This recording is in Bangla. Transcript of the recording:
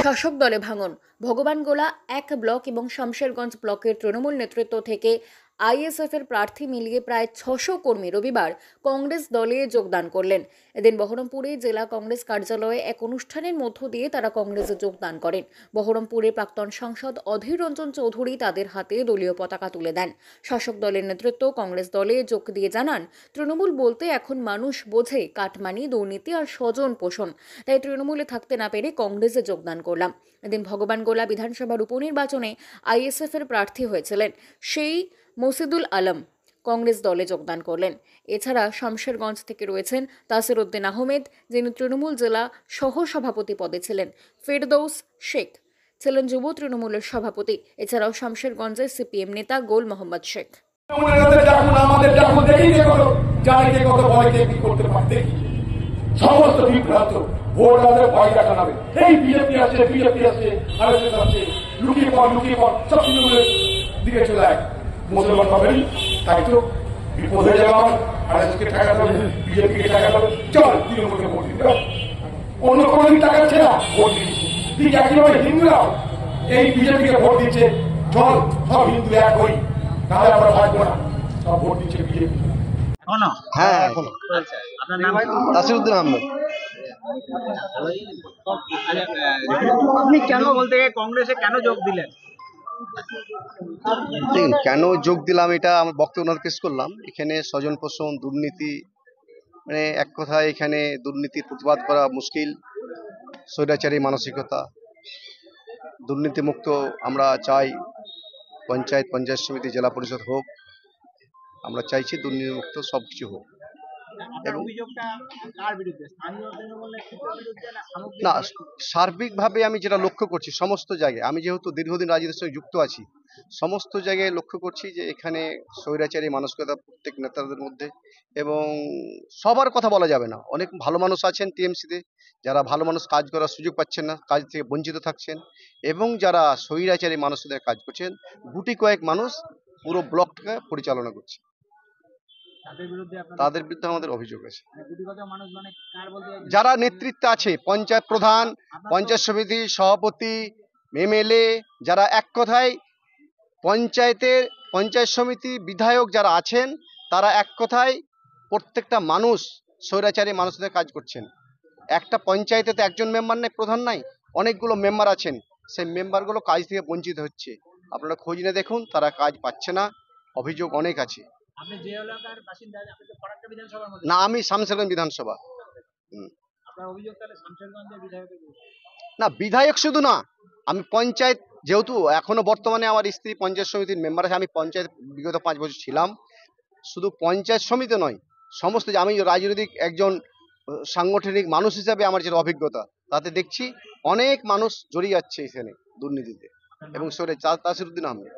শাসক দলে ভাঙন, ভগবানগোলা 1 ব্লক এবং শমশেরগঞ্জ ব্লকের তৃণমূল নেতৃত্ব থেকে আইএসএফ এর প্রার্থী মিলিয়ে প্রায় 600 কর্মী রবিবার কংগ্রেস দলে যোগদান করলেন। এদিন বহরমপুরে জেলা কংগ্রেস কার্যালয়ে এক অনুষ্ঠানের মধ্য দিয়ে তারা কংগ্রেসে যোগদান করেন। বহরমপুরে প্রাক্তন সাংসদ অধীর রঞ্জন চৌধুরী তাদের হাতে দলীয় পতাকা তুলে দেন। শাসক দলের নেতৃত্ব কংগ্রেস দলে যোগ দিয়ে জানান, তৃণমূল বলতে এখন মানুষ বোঝে কাটমানি, দুর্নীতি আর স্বজন পোষণ, তাই তৃণমূলে থাকতে না পেরে কংগ্রেসে যোগদান করলাম। এদিন ভগবানগোলা বিধানসভার উপনির্বাচনে আইএসএফ এর প্রার্থী হয়েছিলেন সেই মসিদুল আলম কংগ্রেস দলে যোগদান করলেন। এছাড়া শমশেরগঞ্জ থেকে রয়েছেন তাসির উদ্দিন আহমেদ, যিনি তৃণমূল জেলা সহ সভাপতি পদে ছিলেন। ফেরদৌস শেখ ছিলেন যুব তৃণমূলের সভাপতি। এছাড়াও শমশেরগঞ্জের সিপিএম নেতা গোল মোহাম্মদ শেখ। সমস্ত বিভ্রান্ত ভোট আমাদের ভয় দেখানো এই বিজেপি আছে আরএসএস আছে, লুকিয়ে পর সব তৃণমূলের দিকে চলে যায়। মুসলমান পাবেন তাই তো বিপদ হয়ে যাবে, আমার আরএসএসকে ঠেকাতে হবে, বিজেপিকে ঠেকাতে হবে, চল তৃণমূলকে ভোট দিতে হবে। অন্য কোনোদিন টাকাচ্ছে না, ভোট দিচ্ছি। ঠিক একইভাবে হিন্দুরাও এই বিজেপিকে ভোট দিচ্ছে, চল সব হিন্দু এক হই, নাহলে আমরা থাকবো না, সব ভোট দিচ্ছে বিজেপি। হ্যাঁ এখনো। তাসির উদ্দিন আহমেদ। আপনি কেন বলতে কংগ্রেসে কেন যোগ দিলেন? কেন যোগ দিলাম এটা আমার বক্তব্য পেশ করলাম। এখানে স্বজন পোষণ, দুর্নীতি, মানে এক কথায় এখানে দুর্নীতির প্রতিবাদ করা মুশকিল। স্বৈরাচারী মানসিকতা, দুর্নীতিমুক্ত আমরা চাই। পঞ্চায়েত সমিতি, জেলা পরিষদ হোক, আমরা চাইছি দুর্নীতিমুক্ত সবকিছু হোক। না, সার্বিকভাবে আমি যেটা লক্ষ্য করছি সমস্ত জায়গায়, আমি যেহেতু দীর্ঘদিন রাজনীতির সঙ্গে যুক্ত আছি, সমস্ত জায়গায় লক্ষ্য করছি যে এখানে স্বৈরাচারী মানসিকতা প্রত্যেক নেতাদের মধ্যে, এবং সবার কথা বলা যাবে না। অনেক ভালো মানুষ আছেন টিএমসিতে, যারা ভালো মানুষ কাজ করার সুযোগ পাচ্ছেন না, কাজ থেকে বঞ্চিত থাকছেন, এবং যারা স্বৈরাচারী মানুষদের কাজ করছেন, গুটি কয়েক মানুষ পুরো ব্লকটাকে পরিচালনা করছে। তাদের বিরুদ্ধে আমাদের অভিযোগ আছে। যারা নেতৃত্বে আছে, পঞ্চায়েত প্রধান, পঞ্চায়েত সমিতি সভাপতি, এমএলএ, যারা এক কথায় পঞ্চায়েত সমিতি বিধায়ক যারা আছেন, তারা এক কথায় প্রত্যেকটা মানুষ স্বৈরাচারী মানুষদের কাজ করছেন। একটা পঞ্চায়েতে তো একজন মেম্বার নেই, প্রধান নাই, অনেকগুলো মেম্বার আছেন, সেই মেম্বারগুলো কাজ থেকে বঞ্চিত হচ্ছে। আপনারা খোঁজ নিয়ে দেখুন, তারা কাজ পাচ্ছে না, অভিযোগ অনেক আছে। না, আমি শামশেরগঞ্জ বিধানসভা। না, বিধায়ক শুধু না, আমি পঞ্চায়েত, যেহেতু এখনো বর্তমানে আমার স্ত্রী পঞ্চায়েত সমিতির মেম্বার আছে, আমি পঞ্চায়েত বিগত 5 বছর ছিলাম। শুধু পঞ্চায়েত সমিতি নয়, সমস্ত, আমি রাজনৈতিক একজন সাংগঠনিক মানুষ হিসাবে আমার যেটা অভিজ্ঞতা, তাতে দেখছি অনেক মানুষ জড়িয়ে যাচ্ছে এখানে দুর্নীতিতে, এবং তাসির উদ্দিন আহমেদ।